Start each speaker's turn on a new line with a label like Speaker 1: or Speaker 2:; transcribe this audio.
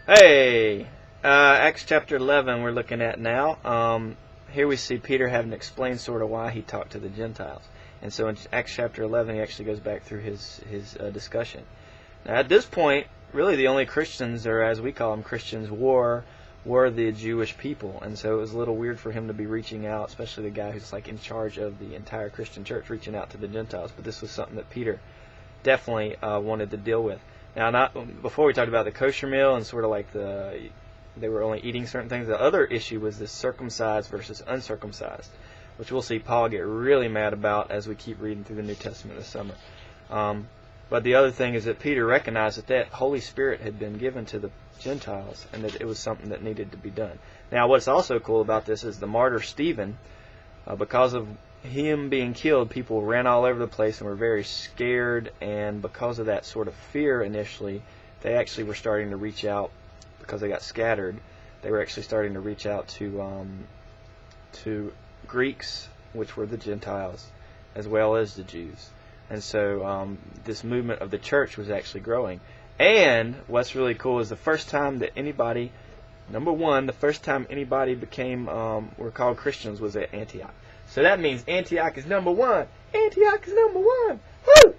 Speaker 1: Hey, Acts chapter 11 we're looking at now. Here we see Peter having to explain sort of why he talked to the Gentiles. And so in Acts chapter 11 he actually goes back through his discussion. Now at this point, really the only Christians, or as we call them Christians, were the Jewish people. And so it was a little weird for him to be reaching out, especially the guy who's like in charge of the entire Christian church, reaching out to the Gentiles. But this was something that Peter definitely wanted to deal with. Now, before we talked about the kosher meal and sort of like they were only eating certain things, the other issue was this circumcised versus uncircumcised, which we'll see Paul get really mad about as we keep reading through the New Testament this summer. But the other thing is that Peter recognized that Holy Spirit had been given to the Gentiles and that it was something that needed to be done. Now, what's also cool about this is the martyr Stephen, because of him being killed, people ran all over the place and were very scared, and because of that sort of fear initially, they actually were starting to reach out, because they got scattered, they were actually starting to reach out to Greeks, which were the Gentiles, as well as the Jews. And so this movement of the church was actually growing. And what's really cool is the first time that anybody, the first time anybody were called Christians was at Antioch. So that means Antioch is number one. Antioch is number one. Woo!